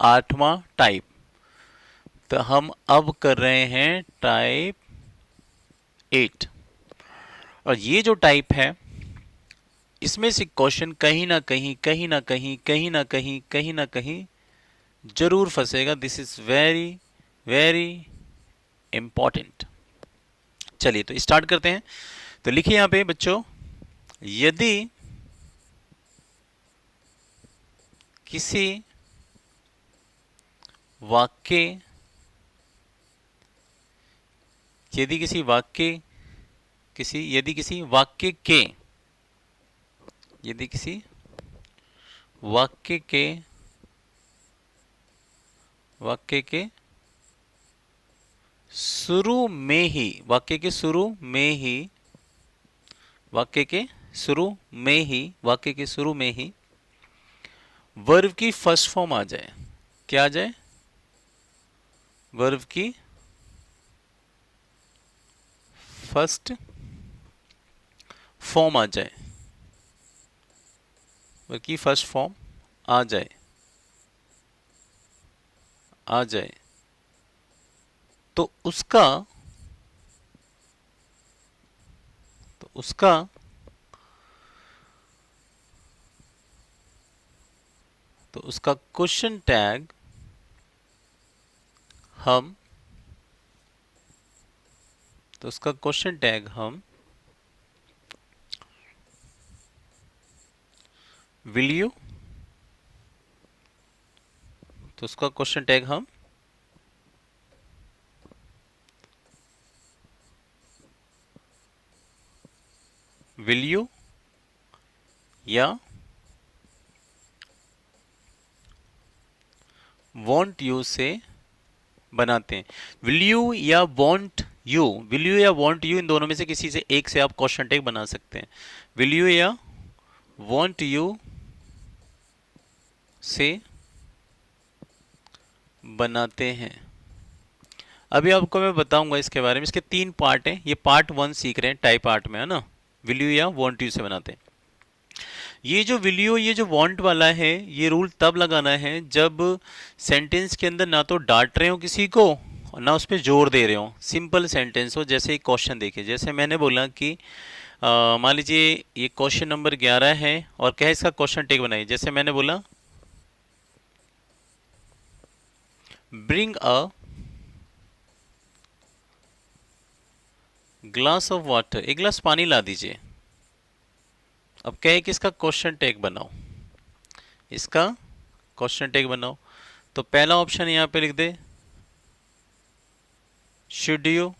8वां type. तो हम अब कर रहे हैं टाइप 8। और ये जो टाइप है, इसमें से क्वेश्चन कहीं ना कहीं कहीं ना कहीं कहीं ना कहीं कहीं ना कहीं जरूर फंसेगा। This is very very important. चलिए तो स्टार्ट करते हैं। तो लिखिए यहां पे बच्चों, यदि किसी वाक्य यदि किसी वाक्य किसी यदि किसी वाक्य के यदि किसी वाक्य के वाक्य के शुरू में ही वाक्य के शुरू में ही वाक्य के शुरू में ही वाक्य के शुरू में ही वर्ब की फर्स्ट फॉर्म आ जाए। क्या आ जाए? वर्ब की फर्स्ट फॉर्म आ जाए। वर्ब की फर्स्ट फॉर्म आ जाए आ जाए तो उसका तो उसका तो उसका क्वेश्चन टैग हम तो उसका क्वेश्चन टैग हम विल यू तो उसका क्वेश्चन टैग हम विल यू या वॉन्ट यू से बनाते हैं। विल यू या वॉन्ट यू, इन दोनों में से किसी से एक से आप क्वेश्चन टैग बना सकते हैं। विल यू या वॉन्ट यू से बनाते हैं। अभी आपको मैं बताऊंगा इसके बारे में। इसके 3 पार्ट हैं। ये पार्ट 1 सीख रहे हैं टाइप 8 में, है ना। विल यू या वॉन्ट यू से बनाते हैं। ये जो विल यू, ये जो वांट वाला है, ये रूल तब लगाना है जब सेंटेंस के अंदर ना तो डांट रहे हो किसी को और ना उस पर जोर दे रहे हो। सिंपल सेंटेंस हो। जैसे एक क्वेश्चन देखिए, जैसे मैंने बोला कि मान लीजिए ये क्वेश्चन नंबर 11 है और क्या है इसका क्वेश्चन टेक बनाइए। जैसे मैंने बोला bring a glass of water, एक गिलास पानी ला दीजिए। अब क्या है कि इसका क्वेश्चन टेक बनाओ। इसका क्वेश्चन टेक बनाओ। तो पहला ऑप्शन यहाँ पे लिख दे शुड यू।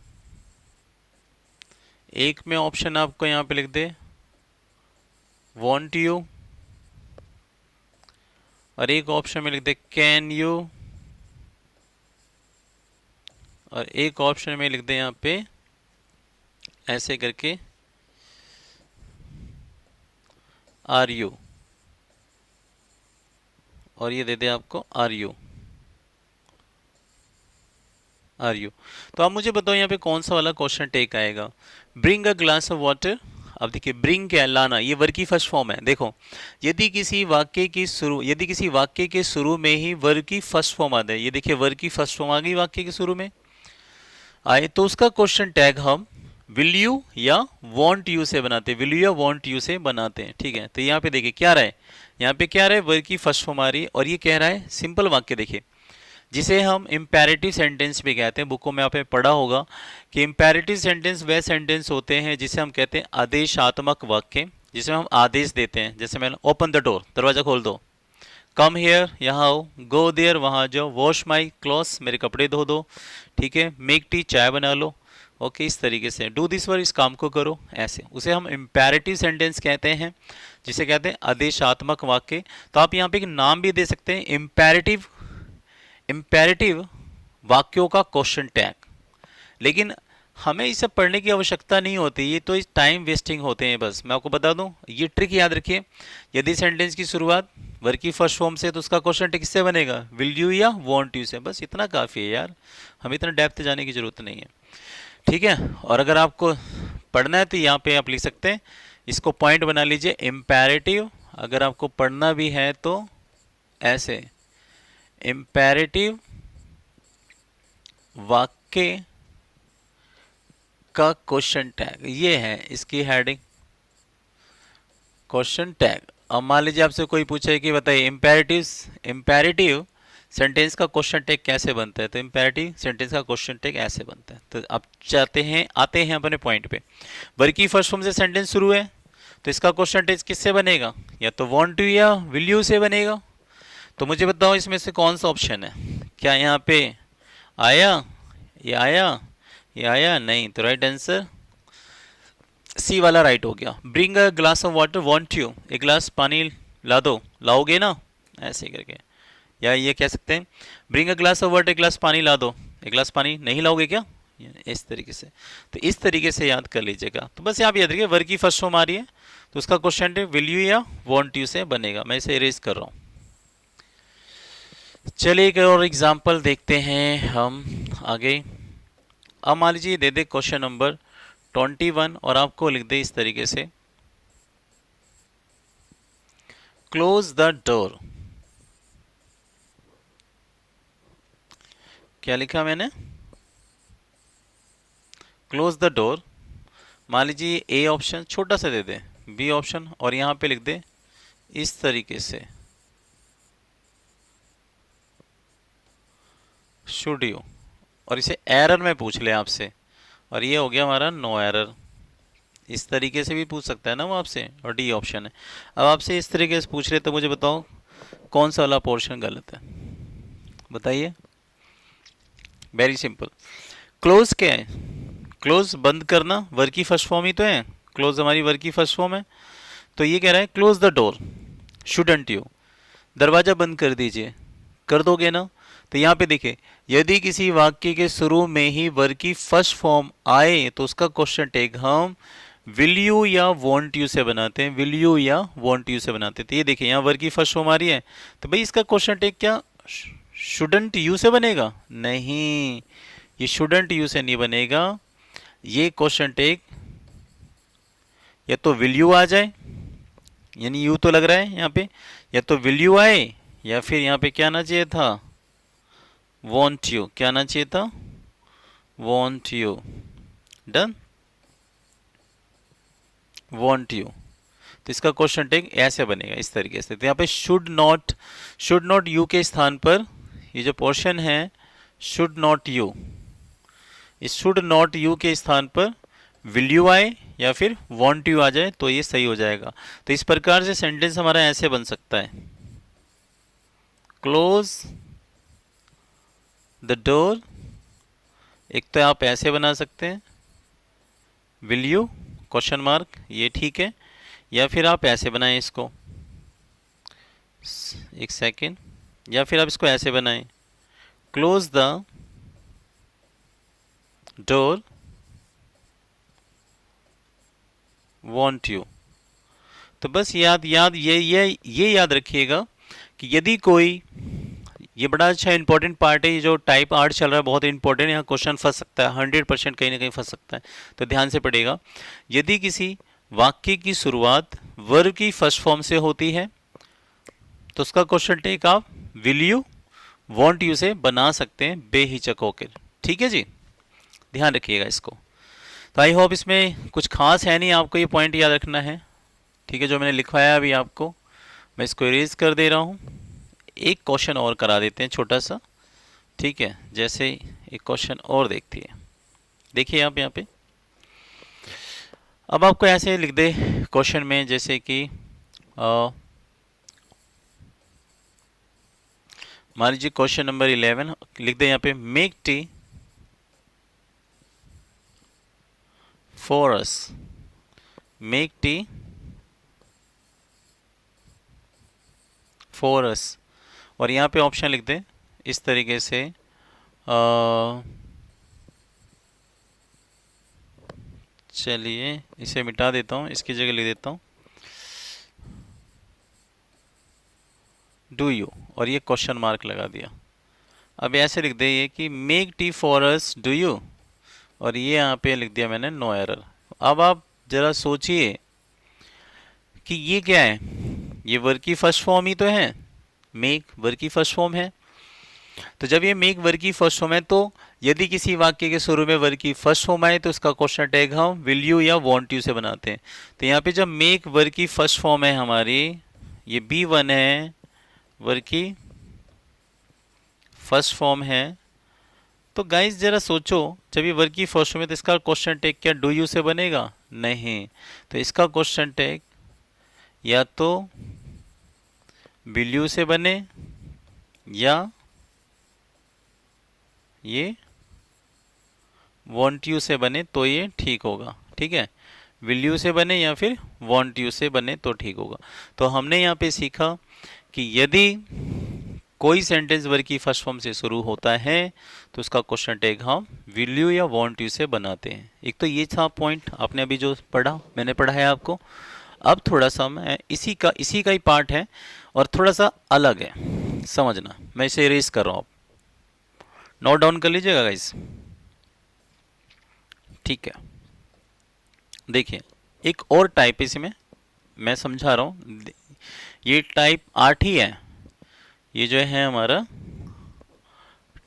एक में ऑप्शन आपको यहाँ पे लिख दे वॉन्ट यू, और एक ऑप्शन में लिख दे कैन यू, और एक ऑप्शन में लिख दे यहाँ पे ऐसे करके आर यू, और ये दे दे आपको आर यू। तो आप मुझे बताओ यहाँ पे कौन सा वाला क्वेश्चन टेक आएगा। Bring a glass of water. अब देखिए ब्रिंग क्या है, लाना, ये वर्ब की फर्स्ट फॉर्म है। देखो यदि किसी वाक्य के शुरू में ही वर्ब की फर्स्ट फॉर्म आ जाए, ये देखिए वर्ब की फर्स्ट फॉर्म आ गई वाक्य के शुरू में आए, तो उसका क्वेश्चन टैग हम विल यू या वॉन्ट यू से बनाते हैं। विल यू या वॉन्ट यू से बनाते हैं। ठीक है, तो यहाँ पे देखिए क्या रहा है, यहाँ पे क्या रहा है, वर्ब की फर्स्ट फॉर्म आ रही है और ये कह रहा है सिंपल वाक्य। देखिए जिसे हम इम्पेरेटिव सेंटेंस भी कहते हैं, बुकों में आपने पढ़ा होगा कि इम्पेरेटिव सेंटेंस वह सेंटेंस होते हैं जिसे हम कहते हैं आदेशात्मक वाक्य, जिसमें हम आदेश देते हैं। जैसे मैंने ओपन द डोर, दरवाजा खोल दो, कम हियर, यहाँ आओ, गो देयर, वहाँ जाओ, वॉश माई क्लॉथ्स, मेरे कपड़े धो दो, ठीक है, मेक टी, चाय बना लो, ओके, इस तरीके से डू दिस वर्क, इस काम को करो, ऐसे उसे हम इम्पेरेटिव सेंटेंस कहते हैं, जिसे कहते हैं आदेशात्मक वाक्य। तो आप यहाँ पे एक नाम भी दे सकते हैं, इम्पेरेटिव वाक्यों का क्वेश्चन टैग। लेकिन हमें इसे पढ़ने की आवश्यकता नहीं होती, ये तो टाइम वेस्टिंग होते हैं बस। मैं आपको बता दूं, ये ट्रिक याद रखिए। यदि सेंटेंस की शुरुआत वर्ब की फर्स्ट फॉर्म से, तो उसका क्वेश्चन टैग किससे बनेगा, विल यू या वॉन्ट यू से। बस इतना काफ़ी है यार, हमें इतना डेप्थ जाने की जरूरत नहीं है। ठीक है, और अगर आपको पढ़ना है तो यहाँ पे आप लिख सकते हैं, इसको पॉइंट बना लीजिए, इम्पेरेटिव। अगर आपको पढ़ना भी है तो ऐसे इम्पेरेटिव वाक्य का क्वेश्चन टैग, ये है इसकी हेडिंग, क्वेश्चन टैग। अब मान लीजिए आपसे कोई पूछे कि बताइए इम्पेरेटिव सेंटेंस का क्वेश्चन टैग कैसे बनता है, तो इम्पेरेटिव सेंटेंस का क्वेश्चन टैग ऐसे बनता है। तो अब आते हैं अपने पॉइंट पे। वर्ब की फर्स्ट फॉर्म से सेंटेंस शुरू है, तो इसका क्वेश्चन टैग किससे बनेगा, या तो वांट टू या विल यू से बनेगा। तो मुझे बताओ इसमें से कौन सा ऑप्शन है, क्या यहाँ पे आया, ये आया, ये आया नहीं, तो राइट आंसर सी वाला राइट हो गया। Bring a glass of water, want you, एक गिलास पानी ला दो, लाओगे ना, ऐसे करके। या ये कह सकते हैं bring a glass of water, एक गिलास पानी ला दो, एक गिलास पानी नहीं लाओगे क्या, इस तरीके से। तो इस तरीके से याद कर लीजिएगा। तो बस यहाँ पे याद रखिए वर्ब की फर्स्ट फॉर्म आ रही है, तो उसका क्वेश्चन विल यू या वांट यू से बनेगा। मैं इसे इरेज कर रहा हूँ। चलिए एक और एग्जाम्पल देखते हैं हम आगे। अब मान लीजिए दे दे क्वेश्चन नंबर 21 और आपको लिख दे इस तरीके से, क्लोज द डोर। क्या लिखा मैंने, क्लोज द डोर। मान लीजिए ए ऑप्शन छोटा सा दे दे, बी ऑप्शन, और यहां पे लिख दे इस तरीके से शुड यू, और इसे एरर में पूछ ले आपसे, और ये हो गया हमारा नो एरर। इस तरीके से भी पूछ सकता है ना वो आपसे, और डी ऑप्शन है। अब आपसे इस तरीके से पूछ रहे तो मुझे बताओ कौन सा वाला पोर्शन गलत है, बताइए। Very simple. क्लोज क्या है, क्लोज बंद करना, वर्ब की फर्स्ट फॉर्म ही तो है, क्लोज हमारी वर्ब की फर्स्ट फॉर्म है। तो ये कह रहा है close the door, shouldn't you, दरवाजा बंद कर दीजिए, कर दोगे ना। तो यहाँ पे देखिए, यदि किसी वाक्य के शुरू में ही वर्ब की फर्स्ट फॉर्म आए तो उसका क्वेश्चन टैग हम विल यू या वॉन्ट यू से बनाते हैं, विल यू या वॉन्ट यू से बनाते हैं। तो ये देखिए यहाँ वर्ब की फर्स्ट फॉर्म आ रही है, तो भाई इसका क्वेश्चन टैग क्या शुडंट यू से बनेगा, नहीं, ये शुडंट यू से नहीं बनेगा। ये क्वेश्चन टैग या तो विल यू आ जाए, यानी यू तो लग रहा है यहाँ पे, या तो विल यू आए, या फिर यहाँ पे क्या आना चाहिए था, वॉन्ट यू, क्या आना चाहिए था, want you. Done, want you. तो इसका क्वेश्चन टैग ऐसे बनेगा इस तरीके से। तो यहाँ पे शुड नॉट यू के स्थान पर ये जो पोर्शन है शुड नॉट यू, इस शुड नॉट यू के स्थान पर विल यू आए या फिर वॉन्ट यू आ जाए तो ये सही हो जाएगा। तो इस प्रकार से सेंटेंस हमारा ऐसे बन सकता है, क्लोज द डोर, एक तो आप ऐसे बना सकते हैं विल यू क्वेश्चन मार्क, ये ठीक है, या फिर आप ऐसे बनाएं इसको, एक सेकेंड, या फिर आप इसको ऐसे बनाएं close the door want you. तो बस ये याद रखिएगा कि यदि कोई, ये बड़ा अच्छा इंपॉर्टेंट पार्ट है, ये जो टाइप आर्ट चल रहा है बहुत इंपॉर्टेंट, यहाँ क्वेश्चन फंस सकता है 100% कहीं ना कहीं फंस सकता है, तो ध्यान से पढ़ेगा। यदि किसी वाक्य की शुरुआत वर्ब की फर्स्ट फॉर्म से होती है तो उसका क्वेश्चन टैग आप विल यू वॉन्ट यू से बना सकते हैं बेहिचक होकर, ठीक है जी, ध्यान रखिएगा इसको। तो आई होप इसमें कुछ खास है नहीं, आपको ये पॉइंट याद रखना है, ठीक है। जो मैंने लिखवाया अभी आपको, मैं इसको इरेज कर दे रहा हूँ। एक क्वेश्चन और करा देते हैं छोटा सा, ठीक है। जैसे एक क्वेश्चन और देखती है, देखिए आप यहाँ पे। अब आपको ऐसे लिख दे क्वेश्चन में, जैसे कि मान लीजिए क्वेश्चन नंबर 11 लिख दे यहाँ पे, make tea for us, make tea for us, और यहाँ पे ऑप्शन लिख दे इस तरीके से, चलिए इसे मिटा देता हूँ, इसकी जगह लिख देता हूँ डू यू, और ये क्वेश्चन मार्क लगा दिया। अब ऐसे लिख दे ये कि make tea for us do you, और ये यहाँ पे लिख दिया मैंने नो एरर। अब आप जरा सोचिए कि ये क्या है, ये वर्ब की फर्स्ट फॉर्म ही तो है, मेक वर्ब की फर्स्ट फॉर्म है, तो जब ये मेक वर्ब की फर्स्ट फॉर्म है, तो यदि किसी वाक्य के शुरू में वर्ब की फर्स्ट फॉर्म आए तो उसका क्वेश्चन टैग हम विल यू या वांट यू से बनाते हैं। तो यहाँ पे जब मेक वर्ब की फर्स्ट फॉर्म है हमारी, ये B1 है, वर्ब की फर्स्ट फॉर्म है, तो गाइस जरा सोचो, जब ये वर्ब की फर्स्ट फॉर्म है तो इसका क्वेश्चन टैग क्या डू यू से बनेगा? नहीं। तो इसका क्वेश्चन टैग या तो विल यू से बने या ये वांट यू से बने तो ये ठीक होगा। ठीक है, विल यू से बने या फिर वांट यू से बने तो ठीक होगा। तो हमने यहाँ पे सीखा कि यदि कोई सेंटेंस वर्ब की फर्स्ट फॉर्म से शुरू होता है तो उसका क्वेश्चन टैग हम विल यू या वांट यू से बनाते हैं। एक तो ये था पॉइंट आपने अभी जो पढ़ा, मैंने पढ़ाया आपको। अब थोड़ा सा मैं इसी का ही पार्ट है और थोड़ा सा अलग है, समझना। मैं इसे इरेज कर रहा हूँ, नोट डाउन कर लीजिएगा गाइस। ठीक है, देखिए एक और टाइप इसमें मैं समझा रहा हूँ। ये टाइप 8 ही है, ये जो है हमारा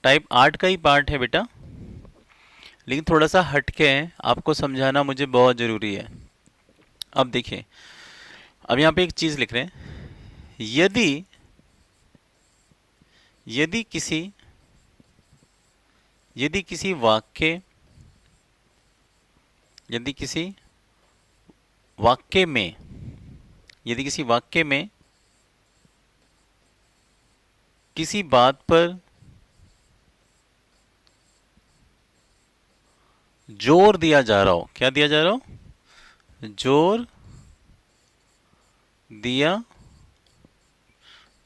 टाइप 8 का ही पार्ट है बेटा, लेकिन थोड़ा सा हटके है, आपको समझाना मुझे बहुत ज़रूरी है। अब देखिए, अब यहाँ पे एक चीज़ लिख रहे हैं, यदि यदि किसी यदि किसी वाक्य यदि किसी वाक्य में यदि किसी वाक्य में किसी बात पर जोर दिया जा रहा हो, क्या दिया जा रहा हो? जोर दिया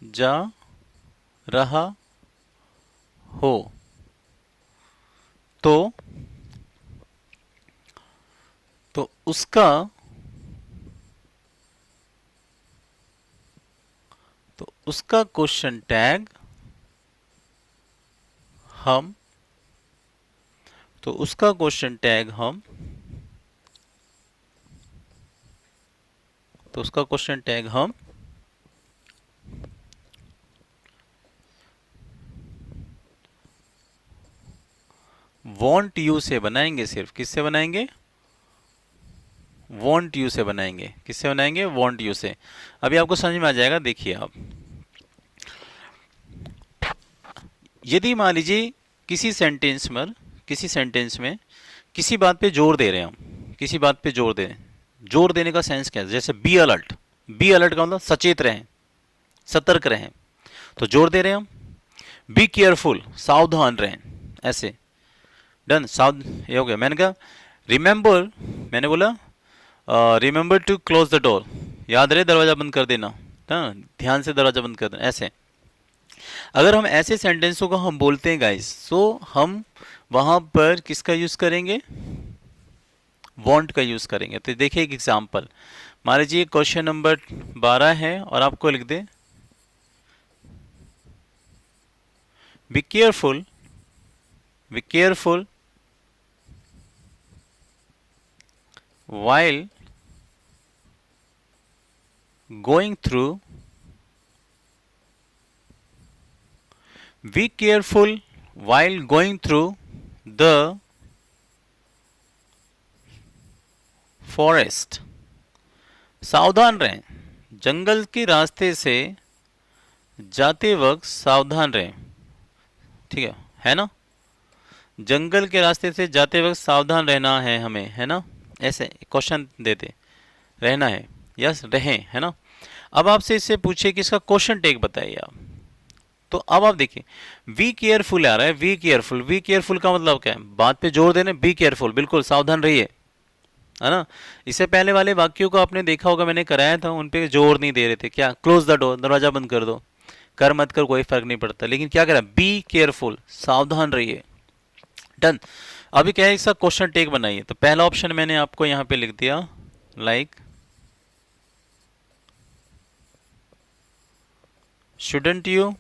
जा रहा हो, तो उसका क्वेश्चन टैग हम उसका क्वेश्चन टैग हम वांट यू से बनाएंगे। सिर्फ किससे बनाएंगे? वांट यू से बनाएंगे। किससे बनाएंगे? वांट यू से। अभी आपको समझ में आ जाएगा, देखिए आप। यदि मान लीजिए किसी सेंटेंस में किसी बात पे जोर दे रहे हैं हम, किसी बात पे जोर दे रहे हैं, जोर देने का सेंस क्या है? जैसे बी अलर्ट, बी अलर्ट का मतलब सचेत रहें, सतर्क रहें, तो जोर दे रहे हैं हम। बी केयरफुल, सावधान रहें, ऐसे। डन, साउथ ये हो गया। मैंने कहा रिमेंबर, मैंने बोला remember to close the door, याद रहे दरवाजा बंद कर देना, हाँ ध्यान से दरवाजा बंद कर देना, ऐसे। अगर हम ऐसे सेंटेंसों को हम बोलते हैं गाइस, तो हम वहां पर किसका यूज करेंगे? वांट का यूज करेंगे। तो देखिए एक एग्जांपल, मान लीजिए क्वेश्चन नंबर 12 है और आपको लिख दे be careful while going through be careful while going through the forest, सावधान रहें, जंगल के रास्ते से जाते वक्त सावधान रहें। ठीक है ना? जंगल के रास्ते से जाते वक्त सावधान रहना है हमें, है ना? ऐसे क्वेश्चन देते, रहना है, यस रहें, है ना? अब आपसे इससे पूछे कि इसका क्वेश्चन टेक बताइए आप। तो अब आप देखिए, वी केयरफुल आ रहा है, वी केयरफुल का मतलब क्या है? बात पे जोर देने, बी केयरफुल, बिल्कुल सावधान रहिए, है ना? इससे पहले वाले वाक्यों को आपने देखा होगा, मैंने कराया था, उन पे जोर नहीं दे रहे थे। क्या? क्लोज द डोर, दरवाजा बंद कर दो, कर मत कर कोई फर्क नहीं पड़ता, लेकिन क्या करा? बी केयरफुल, सावधान रहिए। डन। अभी क्या है, इसका क्वेश्चन टेक बनाइए। तो पहला ऑप्शन मैंने आपको यहां पे लिख दिया, like shouldn't you.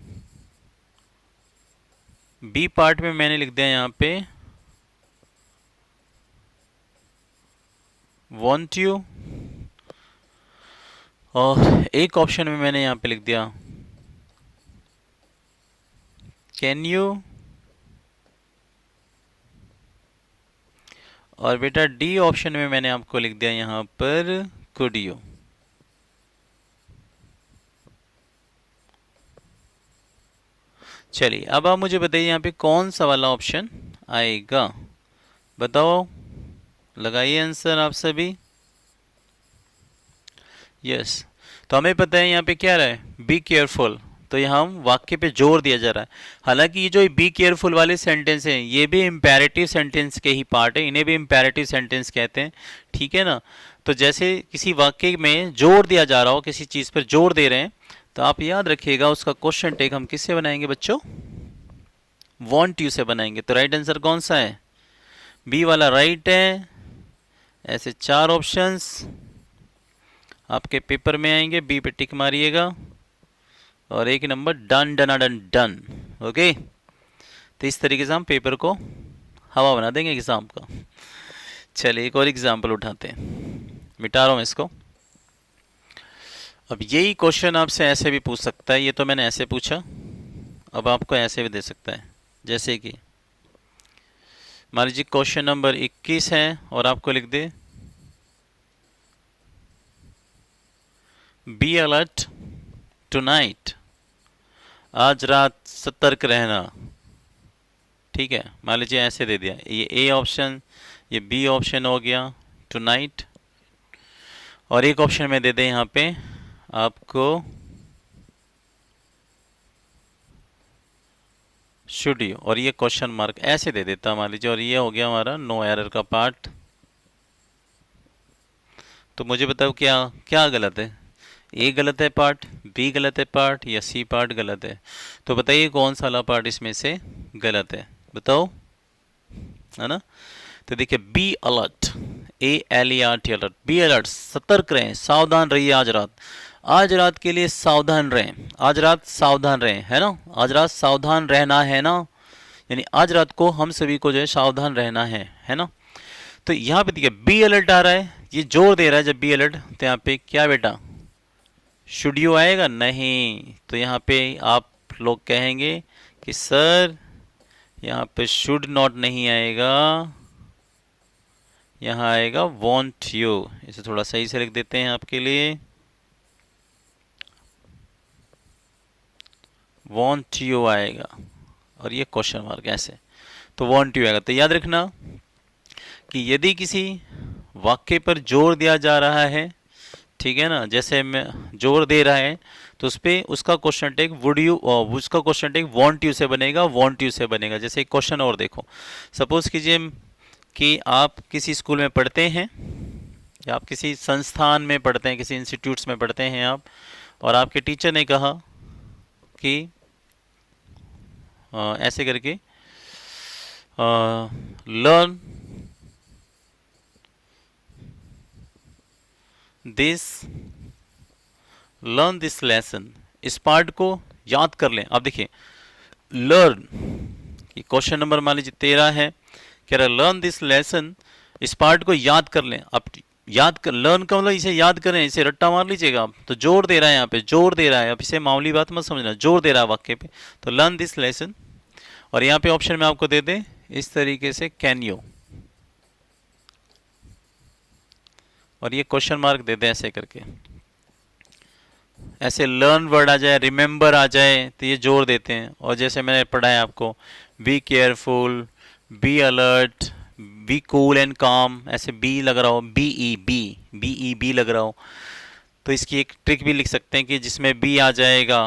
B part में मैंने लिख दिया यहां पे वॉन्ट यू, और एक ऑप्शन में मैंने यहां पे लिख दिया कैन यू, और बेटा डी ऑप्शन में मैंने आपको लिख दिया यहां पर कुड यू। चलिए अब आप मुझे बताइए यहाँ पे कौन सा वाला ऑप्शन आएगा, बताओ, लगाइए आंसर आप सभी। यस, तो हमें पता है यहाँ पे क्या रहा है, बी केयरफुल, तो यहाँ हम वाक्य पे जोर दिया जा रहा है। हालांकि ये जो बी केयरफुल वाले सेंटेंस हैं ये भी इम्पेरेटिव सेंटेंस के ही पार्ट है, इन्हें भी इम्पेरेटिव सेंटेंस कहते हैं, ठीक है ना। तो जैसे किसी वाक्य में जोर दिया जा रहा हो, किसी चीज़ पर जोर दे रहे हैं, तो आप याद रखिएगा उसका क्वेश्चन टेक हम किससे बनाएंगे बच्चों, वॉन्ट यू से बनाएंगे। तो राइट आंसर कौन सा है, बी वाला राइट है। ऐसे 4 ऑप्शंस आपके पेपर में आएंगे, बी पे टिक मारिएगा, और एक नंबर डन डना डन डन। ओके, तो इस तरीके से हम पेपर को हवा बना देंगे एग्जाम का। चलिए एक और एग्जाम्पल उठाते हैं, मिटा रहा हूँ इसको। अब यही क्वेश्चन आपसे ऐसे भी पूछ सकता है, ये तो मैंने ऐसे पूछा, अब आपको ऐसे भी दे सकता है, जैसे कि मान लीजिए क्वेश्चन नंबर 21 है और आपको लिख दे बी अलर्ट टुनाइट, आज रात सतर्क रहना, ठीक है, मान लीजिए ऐसे दे दिया, ये ए ऑप्शन, ये बी ऑप्शन हो गया टुनाइट, और एक ऑप्शन में दे दें यहाँ पे आपको शुड यू, और ये क्वेश्चन मार्क ऐसे दे देता मान लीजिए, और ये हो गया हमारा नो एरर का पार्ट। तो मुझे बताओ क्या क्या गलत है, ए गलत है पार्ट, बी गलत है पार्ट, या सी पार्ट गलत है। तो बताइए कौन सा वाला पार्ट इसमें से गलत है, बताओ, है ना। तो देखिए be alert, A L E R T alert, be alert, सतर्क रहें, सावधान रहिए आज रात, आज रात के लिए सावधान रहें, आज रात सावधान रहें, है ना, आज रात सावधान रहना है ना, यानी आज रात को हम सभी को जो है सावधान रहना है ना। तो यहाँ पे देखिए बी अलर्ट आ रहा है, ये जोर दे रहा है जब बी अलर्ट, तो यहाँ पे क्या बेटा शुड यू आएगा, नहीं, तो यहाँ पे आप लोग कहेंगे कि सर यहाँ पे शुड नॉट नहीं आएगा, यहाँ आएगा वॉन्ट यू। इसे थोड़ा सही से लिख देते हैं आपके लिए, वॉन्ट यू आएगा, और ये क्वेश्चन मार्क ऐसे, तो वॉन्ट यू आएगा। तो याद रखना कि यदि किसी वाक्य पर जोर दिया जा रहा है, ठीक है ना, जैसे मैं जोर दे रहा है, तो उस पर उसका क्वेश्चन टेक वुड यू, उसका क्वेश्चन टेक वॉन्ट यू से बनेगा, वॉन्ट यू से बनेगा। जैसे एक क्वेश्चन और देखो, सपोज कीजिए कि आप किसी स्कूल में पढ़ते हैं, या आप किसी संस्थान में पढ़ते हैं, किसी इंस्टीट्यूट्स में पढ़ते हैं आप, और आपके टीचर ने कहा कि ऐसे करके learn this, learn this lesson, इस पार्ट को याद कर लें। आप देखिए लर्न, ये क्वेश्चन नंबर मान लीजिए 13 है, कह रहा लर्न दिस लेसन, इस पार्ट को याद कर लें। आप याद कर, लर्न का मतलब इसे याद करें, इसे रट्टा मार लीजिएगा आप, तो जोर दे रहा है यहाँ पे, जोर दे रहा है, आप इसे मामूली बात मत समझना, जोर दे रहा है वाक्य पे, तो लर्न दिस लेसन, और यहाँ पे ऑप्शन में आपको दे दे इस तरीके से कैन यू, और ये क्वेश्चन मार्क दे दे ऐसे करके, ऐसे लर्न वर्ड आ जाए, रिमेंबर आ जाए, तो ये जोर देते हैं। और जैसे मैंने पढ़ा है आपको, be careful, be alert, be cool and काम, ऐसे बी लग रहा हो, बी लग रहा हो, तो इसकी एक ट्रिक भी लिख सकते हैं कि जिसमें बी आ जाएगा,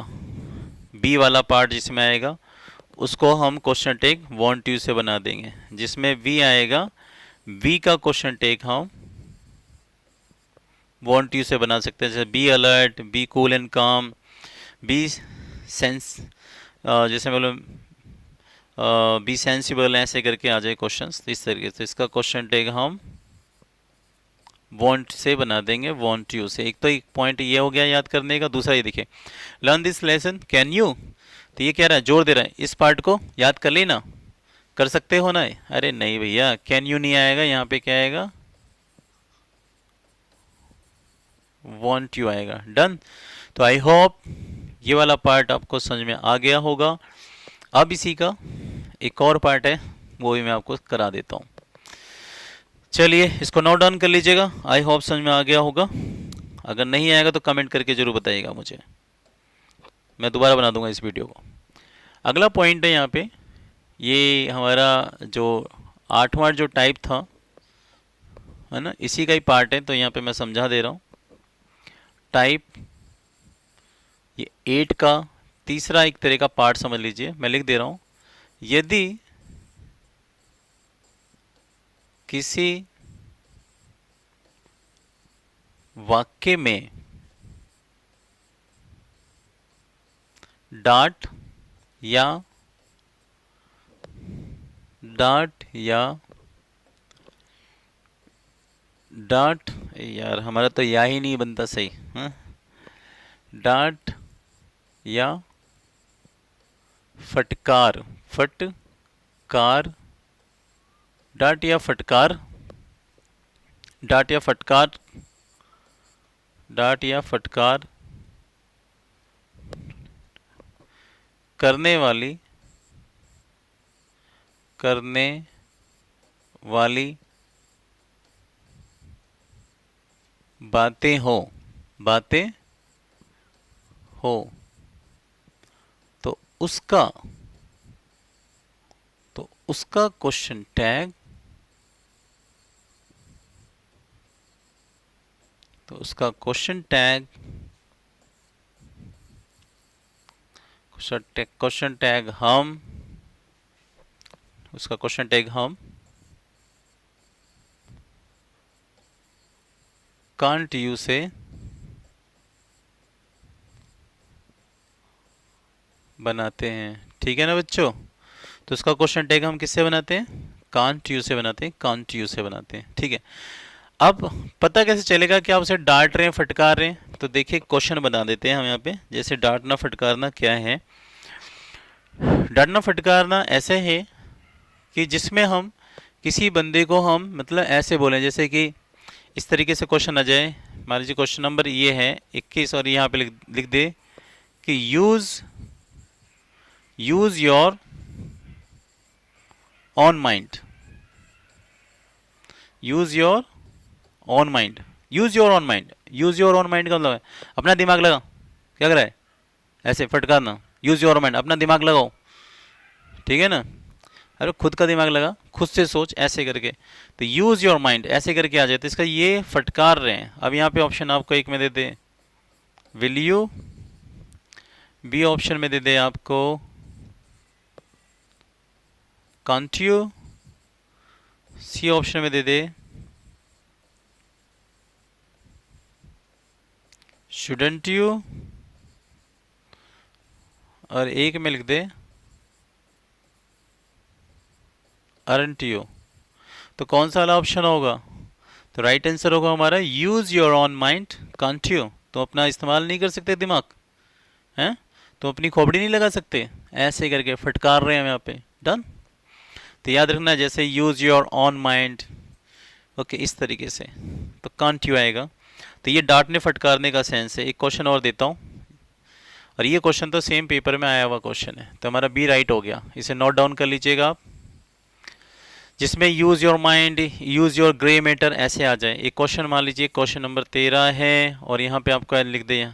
बी वाला पार्ट जिसमें आएगा उसको हम क्वेश्चन टेक वॉन्ट यू से बना देंगे, जिसमें वी आएगा वी का क्वेश्चन टेक हम वॉन्ट यू से बना सकते हैं। जैसे be alert, be cool and काम, बी सेंस, जैसे मतलब बी सेंसिबल, ऐसे करके आ जाए क्वेश्चंस, तो इस तरीके से इसका क्वेश्चन टेक हम वॉन्ट से बना देंगे वॉन्ट यू से। एक तो एक पॉइंट ये हो गया याद करने का, दूसरा ये देखिए learn this lesson can you, तो ये कह रहा है जोर दे रहा है इस पार्ट को याद कर लेना, कर सकते हो ना, अरे नहीं भैया कैन यू नहीं आएगा, यहाँ पे क्या आएगा वॉन्ट यू आएगा। डन। तो आई होप ये वाला पार्ट आपको समझ में आ गया होगा। अब इसी का एक और पार्ट है, वो भी मैं आपको करा देता हूँ। चलिए इसको नोट डाउन कर लीजिएगा। आई होप समझ में आ गया होगा। अगर नहीं आएगा तो कमेंट करके जरूर बताइएगा मुझे, मैं दोबारा बना दूंगा इस वीडियो को। अगला पॉइंट है यहाँ पे, ये हमारा जो 8वां जो टाइप था, है ना, इसी का ही पार्ट है। तो यहाँ पे मैं समझा दे रहा हूँ। टाइप ये 8 का तीसरा एक तरह का पार्ट समझ लीजिए। मैं लिख दे रहा हूँ, यदि किसी वाक्य में डाट या डाट यार हमारा तो या ही नहीं बनता सही, हाँ? डाट या फटकार, फटकार, डाट या फटकार, डाट या फटकार, डाट या फटकार करने वाली बातें हो तो उसका क्वेश्चन टैग, हम कांट यू से बनाते हैं। ठीक है ना बच्चों? तो इसका क्वेश्चन टैग हम किससे बनाते हैं? कांट यू से बनाते हैं, ठीक है। अब पता कैसे चलेगा कि आप उसे डांट रहे हैं, फटकार रहे हैं? तो देखिए क्वेश्चन बना देते हैं हम यहाँ पे। जैसे डांटना फटकारना क्या है? डांटना फटकारना ऐसे है कि जिसमें हम किसी बंदे को हम मतलब ऐसे बोलें, जैसे कि इस तरीके से क्वेश्चन आ जाए। मान लीजिए क्वेश्चन नंबर ये है 21 और यहाँ पे लिख दे कि use your on mind, use your on mind, use your on mind. Use your on mind का मतलब है अपना दिमाग लगा। क्या कर रहा है? ऐसे फटकारना। यूज योर माइंड, अपना दिमाग लगाओ, ठीक है ना? अरे खुद का दिमाग लगा, खुद से सोच, ऐसे करके। तो यूज योर माइंड ऐसे करके आ जाए तो इसका ये फटकार रहे हैं। अब यहाँ पे ऑप्शन आपको एक में दे दे विल यू, बी ऑप्शन में दे दे आपको कांट यू, सी ऑप्शन में दे दे शुडंट यू, और एक में लिख दे अरंट यू। तो कौन सा वाला ऑप्शन होगा? तो राइट आंसर होगा हमारा use your on mind can't you. तो अपना इस्तेमाल नहीं कर सकते दिमाग, हैं? तो अपनी खोपड़ी नहीं लगा सकते? ऐसे करके फटकार रहे हैं हम यहाँ पे। डन? तो याद रखना, जैसे use your on mind, okay, इस तरीके से तो कांट यू आएगा। तो ये डांटने फटकारने का सेंस है। एक क्वेश्चन और देता हूँ, और ये क्वेश्चन तो सेम पेपर में आया हुआ क्वेश्चन है। तो हमारा बी राइट हो गया। इसे नोट डाउन कर लीजिएगा आप, जिसमें use your mind, use your grey matter ऐसे आ जाए। एक क्वेश्चन मान लीजिए क्वेश्चन नंबर 13 है, और यहाँ पे आपको लिख दे,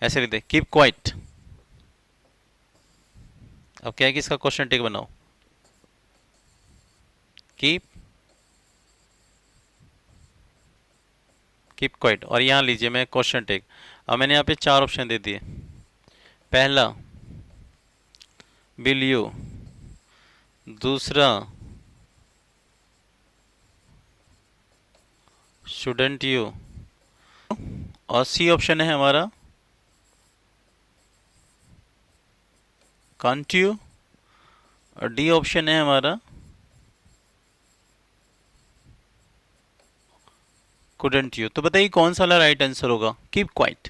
ऐसे लिख दे कीप क्वाइट। अब क्या है कि इसका क्वेश्चन टेक बनाओ, कीप क्वाइट। और यहाँ लीजिए मैं क्वेश्चन टेक। अब मैंने यहाँ पे 4 ऑप्शन दे दिए। पहला विल यू, दूसरा शुडंट यू, और सी ऑप्शन है हमारा कांट यू, और डी ऑप्शन है हमारा कुडंट यू। तो बताइए कौन सा वाला राइट आंसर होगा? Keep quiet.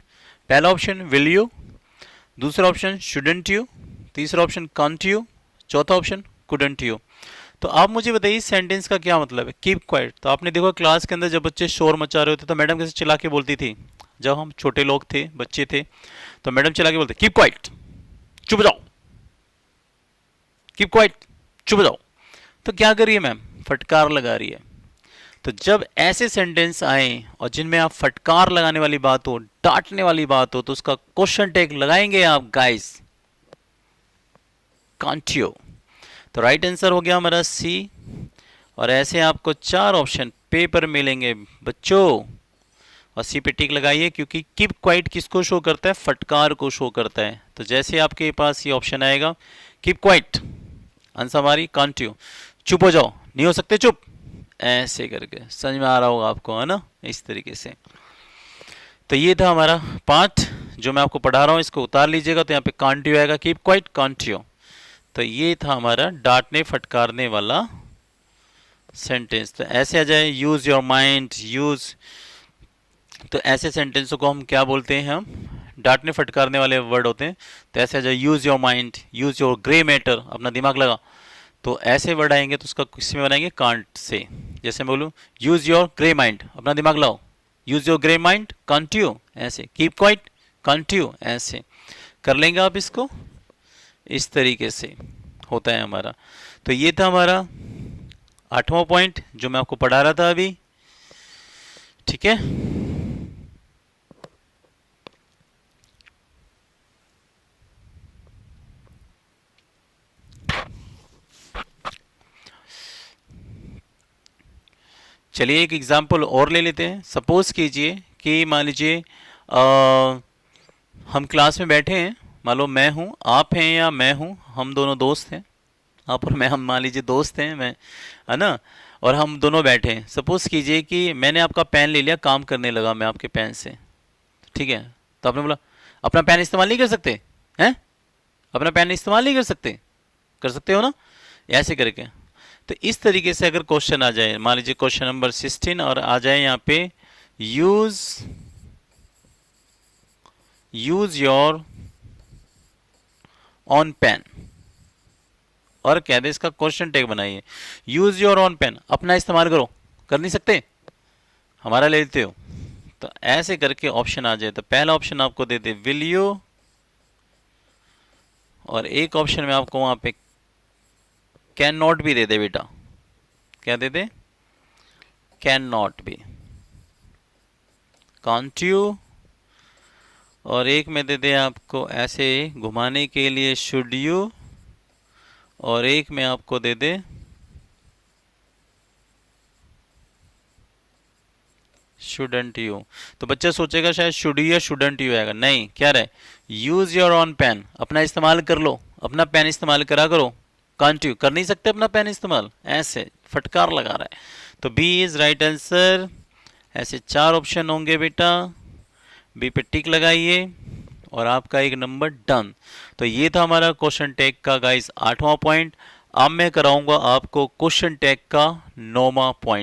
पहला ऑप्शन विल यू, दूसरा ऑप्शन शुडंट यू, तीसरा ऑप्शन कांट यू, चौथा ऑप्शन कुडंट यू। तो आप मुझे बताइए इस सेंटेंस का क्या मतलब है कीप क्वाइट? तो आपने देखो क्लास के अंदर जब बच्चे शोर मचा रहे होते तो मैडम कैसे चिल्ला के बोलती थी? जब हम छोटे लोग थे, बच्चे थे, तो मैडम चिल्ला के बोलते कीप क्वाइट, चुप जाओ। कीप क्वाइट, चुप जाओ। तो क्या कर रही है मैम, फटकार लगा रही है। तो जब ऐसे सेंटेंस आए और जिनमें आप फटकार लगाने वाली बात हो, डांटने वाली बात हो, तो उसका क्वेश्चन टैग लगाएंगे आप गाइस, कांट यू। तो राइट आंसर हो गया हमारा सी। और ऐसे आपको 4 ऑप्शन पेपर मिलेंगे बच्चों, और सी पे टिक लगाइए, क्योंकि कीप क्वाइट किसको शो करता है, फटकार को शो करता है। तो जैसे आपके पास ये ऑप्शन आएगा कीप क्वाइट, आंसर हमारी कांट यू, चुप हो जाओ, नहीं हो सकते चुप, ऐसे करके। समझ में आ रहा होगा आपको, है ना, इस तरीके से। तो ये था हमारा पाठ जो मैं आपको पढ़ा रहा हूँ, इसको उतार लीजिएगा। तो यहाँ पे कांट यू आएगा, कीप क्वाइट, कांट यू। तो ये था हमारा डांटने फटकारने वाला सेंटेंस। तो ऐसे आ जाए, यूज योर माइंड, यूज। तो ऐसे सेंटेंसों को हम क्या बोलते हैं, हम डांटने फटकारने वाले वर्ड होते हैं। तो ऐसे आ जाए, use your mind, use your grey matter, अपना दिमाग लगा। तो ऐसे वर्ड आएंगे तो उसका किस में बनाएंगे, कांट से। जैसे मैं बोलूँ यूज योर ग्रे माइंड, अपना दिमाग लाओ, use your grey mind, can't you, ऐसे। कीप क्वाइट, कांट यू, ऐसे कर लेंगे आप इसको। इस तरीके से होता है हमारा। तो ये था हमारा 8वां पॉइंट जो मैं आपको पढ़ा रहा था अभी, ठीक है। चलिए एक एग्जाम्पल और ले लेते हैं। सपोज कीजिए कि मान लीजिए हम क्लास में बैठे हैं, मान लो मैं हूँ, आप हैं, या मैं हूँ, हम दोनों दोस्त हैं। आप और मैं, हम मान लीजिए दोस्त हैं, मैं, है ना, और हम दोनों बैठे हैं। सपोज कीजिए कि मैंने आपका पेन ले लिया, काम करने लगा मैं आपके पेन से, ठीक है। तो आपने बोला अपना पेन इस्तेमाल नहीं कर सकते हैं, अपना पेन इस्तेमाल नहीं कर सकते, कर सकते हो ना, ऐसे करके। तो इस तरीके से अगर क्वेश्चन आ जाए, मान लीजिए क्वेश्चन नंबर 16 और आ जाए यहाँ पे यूज योर ऑन पेन, और कह दे इसका क्वेश्चन टैग बनाइए, यूज योर ऑन पेन, अपना इस्तेमाल करो, कर नहीं सकते, हमारा ले लेते हो। तो ऐसे करके ऑप्शन आ जाए। तो पहला ऑप्शन आपको दे दे विल यू, और एक ऑप्शन में आपको वहां पे कैन नॉट भी दे दे बेटा, क्या दे दे, कैन नॉट भी, कांट यू, और एक में दे दे आपको ऐसे घुमाने के लिए शुड यू, और एक में आपको दे दे शुडंट यू। तो बच्चा सोचेगा शायद शुड यू या शुडंट यू आएगा, नहीं, क्या रहे, यूज योर ऑन पेन, अपना इस्तेमाल कर लो, अपना पेन इस्तेमाल करा करो। कांट यू, कर नहीं सकते अपना पेन इस्तेमाल, ऐसे फटकार लगा रहा है। तो बी इज राइट आंसर। ऐसे 4 ऑप्शन होंगे बेटा, बी पे टिक लगाइए और आपका एक नंबर डन। तो ये था हमारा क्वेश्चन टैग का गाइस 8वां पॉइंट। अब मैं कराऊंगा आपको क्वेश्चन टैग का 9वां पॉइंट।